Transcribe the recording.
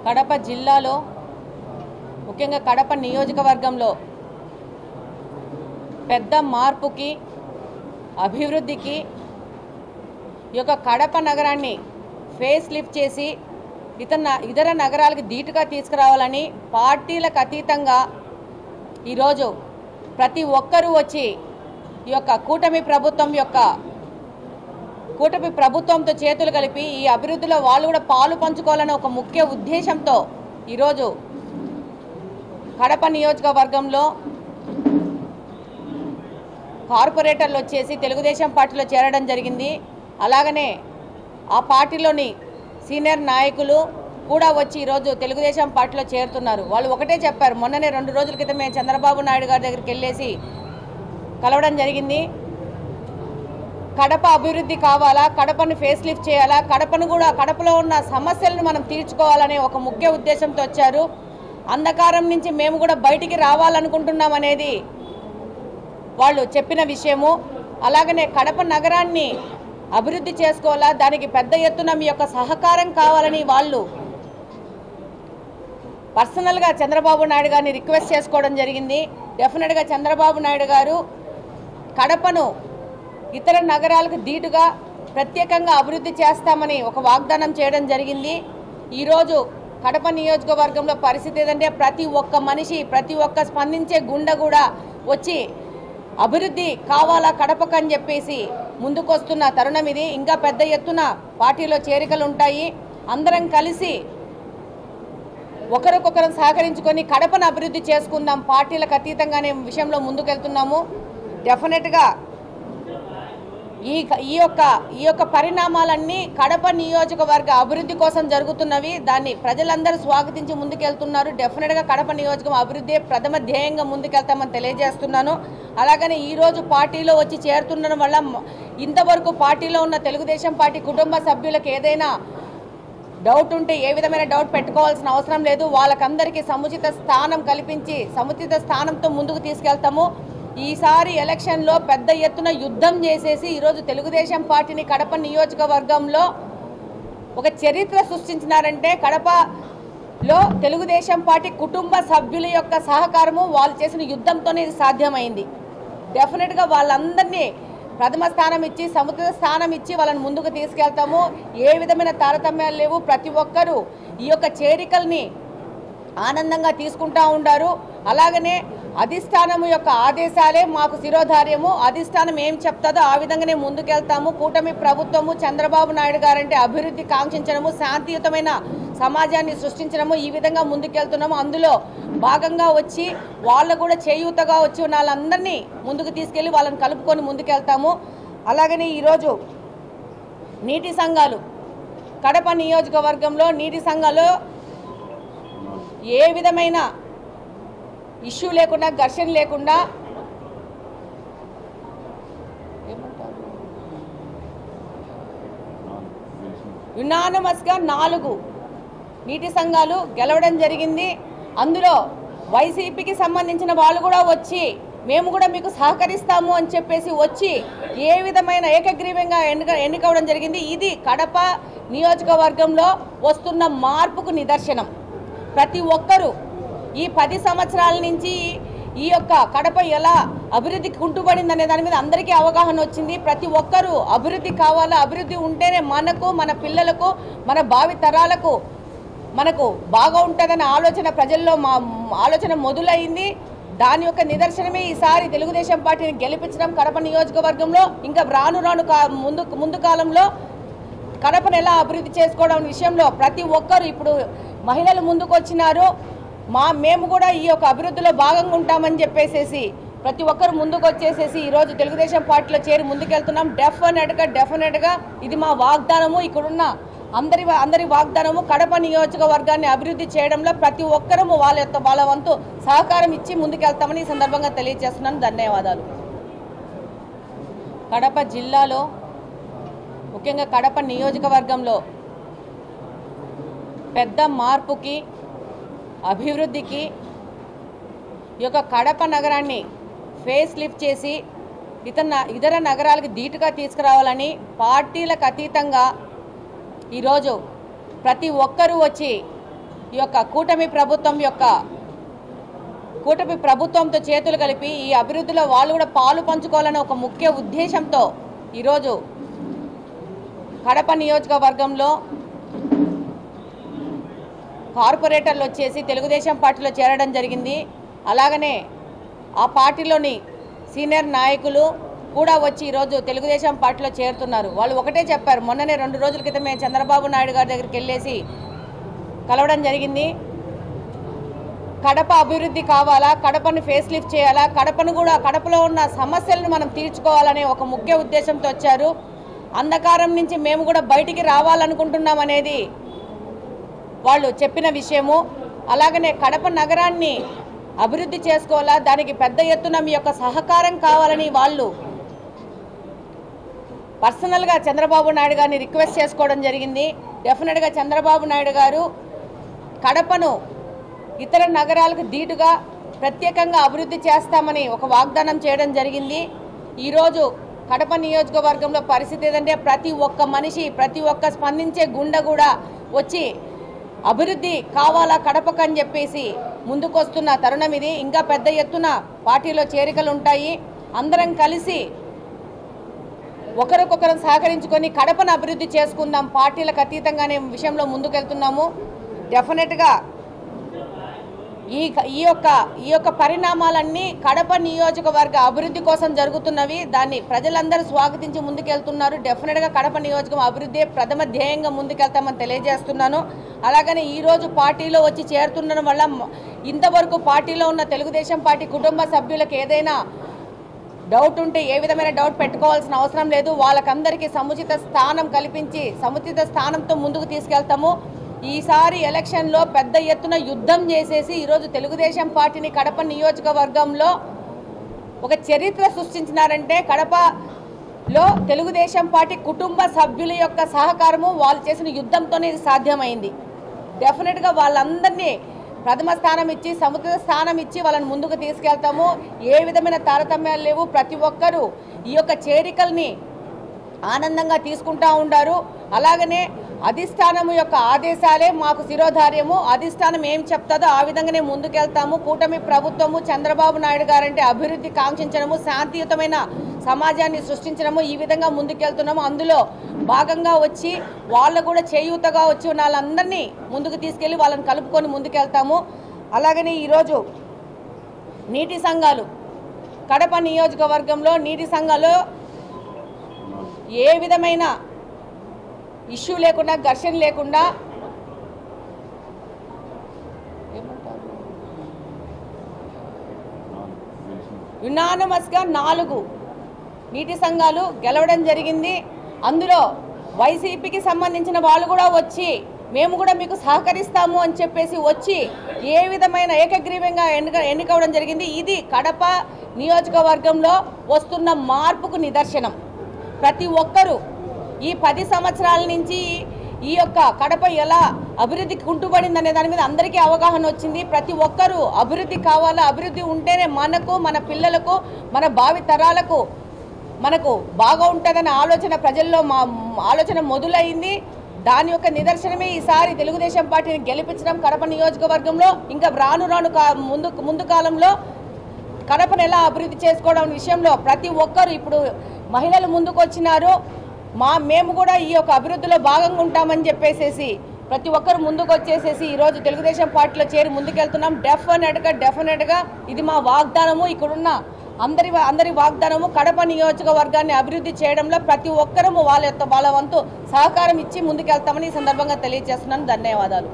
కడప జిల్లాలో ముఖ్యంగా కడప నియోజకవర్గంలో పెద్ద మార్పుకి అభివృద్ధికి ఈ యొక్క కడప నగరాన్ని ఫేస్ లిఫ్ట్ చేసి ఇతర నగరాలకు ధీటుగా తీసుకురావాలని పార్టీలకు అతీతంగా ఈరోజు ప్రతి ఒక్కరూ వచ్చి ఈ యొక్క కూటమి ప్రభుత్వంతో చేతులు కలిపి ఈ అభివృద్ధిలో వాళ్ళు కూడా పాలు పంచుకోవాలనే ఒక ముఖ్య ఉద్దేశంతో ఈరోజు కడప నియోజకవర్గంలో కార్పొరేటర్లు వచ్చేసి తెలుగుదేశం పార్టీలో చేరడం జరిగింది. అలాగనే ఆ పార్టీలోని సీనియర్ నాయకులు కూడా వచ్చి ఈరోజు తెలుగుదేశం పార్టీలో చేరుతున్నారు. వాళ్ళు ఒకటే చెప్పారు, మొన్ననే 2 రోజుల క్రితమే చంద్రబాబు నాయుడు గారి దగ్గరికి వెళ్ళేసి కలవడం జరిగింది. కడప అభివృద్ధి కావాలా, కడపను ఫేస్ లిఫ్ట్ చేయాలా, కడపలో ఉన్న సమస్యలను మనం తీర్చుకోవాలనే ఒక ముఖ్య ఉద్దేశంతో వచ్చారు. అంధకారం నుంచి మేము కూడా బయటికి రావాలనుకుంటున్నాం అనేది వాళ్ళు చెప్పిన విషయము. అలాగనే కడప నగరాన్ని అభివృద్ధి చేసుకోవాలా, దానికి పెద్ద ఎత్తున మీ యొక్క సహకారం కావాలని వాళ్ళు పర్సనల్గా చంద్రబాబు నాయుడు గారిని రిక్వెస్ట్ చేసుకోవడం జరిగింది. డెఫినెట్గా చంద్రబాబు నాయుడు గారు కడపను ఇతర నగరాలకు ధీటుగా ప్రత్యేకంగా అభివృద్ధి చేస్తామని ఒక వాగ్దానం చేయడం జరిగింది. ఈరోజు కడప నియోజకవర్గంలో పరిస్థితి ఏంటంటే ప్రతి ఒక్క మనిషి, ప్రతి ఒక్క స్పందించే గుండె కూడా వచ్చి అభివృద్ధి కావాలా కడపకు అని చెప్పేసి ముందుకొస్తున్న తరుణం ఇది. ఇంకా పెద్ద ఎత్తున పార్టీలో చేరికలు ఉంటాయి. అందరం కలిసి ఒకరికొకరు సహకరించుకొని కడపను అభివృద్ధి చేసుకుందాం, పార్టీలకు అతీతంగానే విషయంలో ముందుకెళ్తున్నాము. డెఫినెట్గా ఈ యొక్క పరిణామాలన్నీ కడప నియోజకవర్గ అభివృద్ధి కోసం జరుగుతున్నవి. దాన్ని ప్రజలందరూ స్వాగతించి ముందుకెళ్తున్నారు. డెఫినెట్గా కడప నియోజకవర్గం అభివృద్ధి ప్రథమ ధ్యేయంగా ముందుకెళ్తామని తెలియజేస్తున్నాను. అలాగనే ఈరోజు పార్టీలో వచ్చి చేరుతుండడం వల్ల ఇంతవరకు పార్టీలో ఉన్న తెలుగుదేశం పార్టీ కుటుంబ సభ్యులకు ఏదైనా డౌట్ ఉంటే ఏ విధమైన డౌట్ పెట్టుకోవాల్సిన అవసరం లేదు. వాళ్ళకందరికీ సముచిత స్థానం కల్పించి సముచిత స్థానంతో ముందుకు తీసుకెళ్తాము. ఈసారి ఎలక్షన్లో పెద్ద ఎత్తున యుద్ధం చేసేసి ఈరోజు తెలుగుదేశం పార్టీని కడప నియోజకవర్గంలో ఒక చరిత్ర సృష్టించినారంటే కడపలో తెలుగుదేశం పార్టీ కుటుంబ సభ్యుల యొక్క సహకారము, వాళ్ళు చేసిన యుద్ధంతోనే ఇది సాధ్యమైంది. డెఫినెట్గా వాళ్ళందరినీ ప్రథమ స్థానం ఇచ్చి సముచిత స్థానం ఇచ్చి వాళ్ళని ముందుకు తీసుకెళ్తాము. ఏ విధమైన తారతమ్యాలు లేవు. ప్రతి ఒక్కరూ ఈ యొక్క చేరికల్ని ఆనందంగా తీసుకుంటూ ఉంటారు. అలాగనే అధిష్టానము యొక్క ఆదేశాలే మాకు శిరోధార్యము. అధిష్టానం ఏం చెప్తాదో ఆ విధంగానే ముందుకెళ్తాము. కూటమి ప్రభుత్వము, చంద్రబాబు నాయుడు గారంటే అభివృద్ధి కాంక్షించడము, శాంతియుతమైన సమాజాన్ని సృష్టించడము, ఈ విధంగా ముందుకెళ్తున్నాము. అందులో భాగంగా వచ్చి వాళ్ళు కూడా చేయూతగా వచ్చి ఉన్న వాళ్ళందరినీ ముందుకు తీసుకెళ్ళి వాళ్ళని కలుపుకొని ముందుకెళ్తాము. అలాగనే ఈరోజు నీటి సంఘాలు, కడప నియోజకవర్గంలో నీటి సంఘాలు ఏ విధమైన ఇష్యూ లేకుండా, ఘర్షణ లేకుండా యునానిమస్గా 4 నీటి సంఘాలు గెలవడం జరిగింది. అందులో వైసీపీకి సంబంధించిన వాళ్ళు కూడా వచ్చి మేము కూడా మీకు సహకరిస్తాము అని చెప్పేసి వచ్చి ఏ విధమైన ఏకగ్రీవంగా ఎన్నికవడం జరిగింది. ఇది కడప నియోజకవర్గంలో వస్తున్న మార్పుకు నిదర్శనం. ప్రతి ఒక్కరూ ఈ 10 సంవత్సరాల నుంచి ఈ యొక్క కడప ఎలా అభివృద్ధికి కుంటుపడింది అనే దాని మీద అందరికీ అవగాహన వచ్చింది. ప్రతి ఒక్కరూ అభివృద్ధి కావాలా, అభివృద్ధి ఉంటేనే మనకు, మన పిల్లలకు, మన భావి తరాలకు మనకు బాగా ఉంటుందనే ఆలోచన ప్రజల్లో ఆలోచన మొదలైంది. దాని యొక్క నిదర్శనమే ఈసారి తెలుగుదేశం పార్టీని గెలిపించడం కడప నియోజకవర్గంలో. ఇంకా రాను ముందు కాలంలో కడపను ఎలా అభివృద్ధి చేసుకోవడం విషయంలో ప్రతి ఒక్కరు ఇప్పుడు మహిళలు ముందుకు వచ్చినారు. మేము కూడా ఈ యొక్క అభివృద్ధిలో భాగంగా ఉంటామని చెప్పేసి ప్రతి ఒక్కరు ముందుకు వచ్చేసేసి ఈరోజు తెలుగుదేశం పార్టీలో చేరి ముందుకెళ్తున్నాం. డెఫినెట్గా ఇది మా వాగ్దానము. ఇక్కడున్న అందరి వాగ్దానము కడప నియోజకవర్గాన్ని అభివృద్ధి చేయడంలో ప్రతి ఒక్కరూ వాళ్ళ వంతు సహకారం ఇచ్చి ముందుకెళ్తామని ఈ సందర్భంగా తెలియజేస్తున్నాను. ధన్యవాదాలు. కడప జిల్లాలో ముఖ్యంగా కడప నియోజకవర్గంలో పెద్ద మార్పుకి అభివృద్ధికి ఈ యొక్క కడప నగరాన్ని ఫేస్ లిఫ్ట్ చేసి ఇతర నగరాలకు ధీటుగా తీసుకురావాలని పార్టీలకు అతీతంగా ఈరోజు ప్రతి ఒక్కరూ వచ్చి ఈ యొక్క కూటమి ప్రభుత్వంతో చేతులు కలిపి ఈ అభివృద్ధిలో వాళ్ళు కూడా పాలు పంచుకోవాలనే ఒక ముఖ్య ఉద్దేశంతో ఈరోజు కడప నియోజకవర్గంలో కార్పొరేటర్లు వచ్చేసి తెలుగుదేశం పార్టీలో చేరడం జరిగింది. అలాగనే ఆ పార్టీలోని సీనియర్ నాయకులు కూడా వచ్చి ఈరోజు తెలుగుదేశం పార్టీలో చేరుతున్నారు. వాళ్ళు ఒకటే చెప్పారు, మొన్ననే 2 రోజుల క్రితమే చంద్రబాబు నాయుడు గారి దగ్గరికి వెళ్ళేసి కలవడం జరిగింది. కడప అభివృద్ధి కావాలా, కడపను ఫేస్ లిఫ్ట్ చేయాలా, కడపలో ఉన్న సమస్యలను మనం తీర్చుకోవాలనే ఒక ముఖ్య ఉద్దేశంతో వచ్చారు. అంధకారం నుంచి మేము కూడా బయటికి రావాలనుకుంటున్నాం అనేది వాళ్ళు చెప్పిన విషయము. అలాగనే కడప నగరాన్ని అభివృద్ధి చేసుకోవాలా, దానికి పెద్ద ఎత్తున మీ యొక్క సహకారం కావాలని వాళ్ళు పర్సనల్గా చంద్రబాబు నాయుడు గారిని రిక్వెస్ట్ చేసుకోవడం జరిగింది. డెఫినెట్గా చంద్రబాబు నాయుడు గారు కడపను ఇతర నగరాలకు ధీటుగా ప్రత్యేకంగా అభివృద్ధి చేస్తామని ఒక వాగ్దానం చేయడం జరిగింది. ఈరోజు కడప నియోజకవర్గంలో పరిస్థితి ఏదంటే ప్రతి ఒక్క మనిషి, ప్రతి ఒక్క స్పందించే గుండె కూడా వచ్చి అభివృద్ధి కావాలా కడపకు అని చెప్పేసి ముందుకొస్తున్న తరుణం ఇది. ఇంకా పెద్ద ఎత్తున పార్టీలో చేరికలు ఉంటాయి. అందరం కలిసి ఒకరికొకరం సహకరించుకొని కడపను అభివృద్ధి చేసుకుందాం, పార్టీలకు అతీతంగానే విషయంలో ముందుకెళ్తున్నాము. డెఫినెట్గా ఈ యొక్క పరిణామాలన్నీ కడప నియోజకవర్గ అభివృద్ధి కోసం జరుగుతున్నవి. దాన్ని ప్రజలందరూ స్వాగతించి ముందుకెళ్తున్నారు. డెఫినెట్గా కడప నియోజకవర్గం అభివృద్ధి ప్రథమ ధ్యేయంగా ముందుకెళ్తామని తెలియజేస్తున్నాను. అలాగనే ఈరోజు పార్టీలో వచ్చి చేరుతుండడం వల్ల ఇంతవరకు పార్టీలో ఉన్న తెలుగుదేశం పార్టీ కుటుంబ సభ్యులకు ఏదైనా డౌట్ ఉంటే ఏ విధమైన డౌట్ పెట్టుకోవాల్సిన అవసరం లేదు. వాళ్ళకందరికీ సముచిత స్థానం కల్పించి సముచిత స్థానంతో ముందుకు తీసుకెళ్తాము. ఈసారి ఎలక్షన్లో పెద్ద ఎత్తున యుద్ధం చేసేసి ఈరోజు తెలుగుదేశం పార్టీని కడప నియోజకవర్గంలో ఒక చరిత్ర సృష్టించినారంటే కడపలో తెలుగుదేశం పార్టీ కుటుంబ సభ్యుల యొక్క సహకారము, వాళ్ళు చేసిన యుద్ధంతోనే ఇది సాధ్యమైంది. డెఫినెట్గా వాళ్ళందరినీ ప్రథమ స్థానం ఇచ్చి సముచిత స్థానం ఇచ్చి వాళ్ళని ముందుకు తీసుకెళ్తాము. ఏ విధమైన తారతమ్యాలు లేవు. ప్రతి ఒక్కరూ ఈ యొక్క చేరికల్ని ఆనందంగా తీసుకుంటూ ఉంటారు. అలాగనే అధిష్టానము యొక్క ఆదేశాలే మాకు శిరోధార్యము. అధిష్టానం ఏం చెప్తాదో ఆ విధంగానే ముందుకెళ్తాము. కూటమి ప్రభుత్వము, చంద్రబాబు నాయుడు గారంటే అభివృద్ధి కాంక్షించడము, శాంతియుతమైన సమాజాన్ని సృష్టించడము, ఈ విధంగా ముందుకెళ్తున్నాము. అందులో భాగంగా వచ్చి వాళ్ళు కూడా చేయూతగా వచ్చి వాళ్ళందరినీ ముందుకు తీసుకెళ్ళి వాళ్ళని కలుపుకొని ముందుకెళ్తాము. అలాగనే ఈరోజు నీటి సంఘాలు కడప నియోజకవర్గంలో నీటి సంఘాలు ఏ విధమైన ఇష్యూ లేకుండా, ఘర్షణ లేకుండా యునానిమస్గా 4 నీటి సంఘాలు గెలవడం జరిగింది. అందులో వైసీపీకి సంబంధించిన వాళ్ళు కూడా వచ్చి మేము కూడా మీకు సహకరిస్తాము అని చెప్పేసి వచ్చి ఏ విధమైన ఏకగ్రీవంగా ఎన్నికవడం జరిగింది. ఇది కడప నియోజకవర్గంలో వస్తున్న మార్పుకు నిదర్శనం. ప్రతి ఒక్కరూ ఈ 10 సంవత్సరాల నుంచి ఈ యొక్క కడప ఎలా అభివృద్ధికి కుంటుపడింది అనే దాని మీద అందరికీ అవగాహన వచ్చింది. ప్రతి ఒక్కరూ అభివృద్ధి కావాలా, అభివృద్ధి ఉంటేనే మనకు, మన పిల్లలకు, మన భావి తరాలకు మనకు బాగా ఉంటుందనే ఆలోచన ప్రజల్లో ఆలోచన మొదలైంది. దాని యొక్క నిదర్శనమే ఈసారి తెలుగుదేశం పార్టీని గెలిపించడం కడప నియోజకవర్గంలో. ఇంకా రాను ముందు కాలంలో కడపను ఎలా అభివృద్ధి చేసుకోవడం విషయంలో ప్రతి ఒక్కరు ఇప్పుడు మహిళలు ముందుకు వచ్చినారు. మేము కూడా ఈ యొక్క అభివృద్ధిలో భాగంగా ఉంటామని చెప్పేసి ప్రతి ఒక్కరు ముందుకు వచ్చేసేసి ఈరోజు తెలుగుదేశం పార్టీలో చేరి ముందుకెళ్తున్నాం. డెఫినెట్గా ఇది మా వాగ్దానము. ఇక్కడున్న అందరి వాగ్దానము కడప నియోజకవర్గాన్ని అభివృద్ధి చేయడంలో ప్రతి ఒక్కరూ వాళ్ళ వంతు సహకారం ఇచ్చి ముందుకెళ్తామని ఈ సందర్భంగా తెలియజేస్తున్నాను. ధన్యవాదాలు.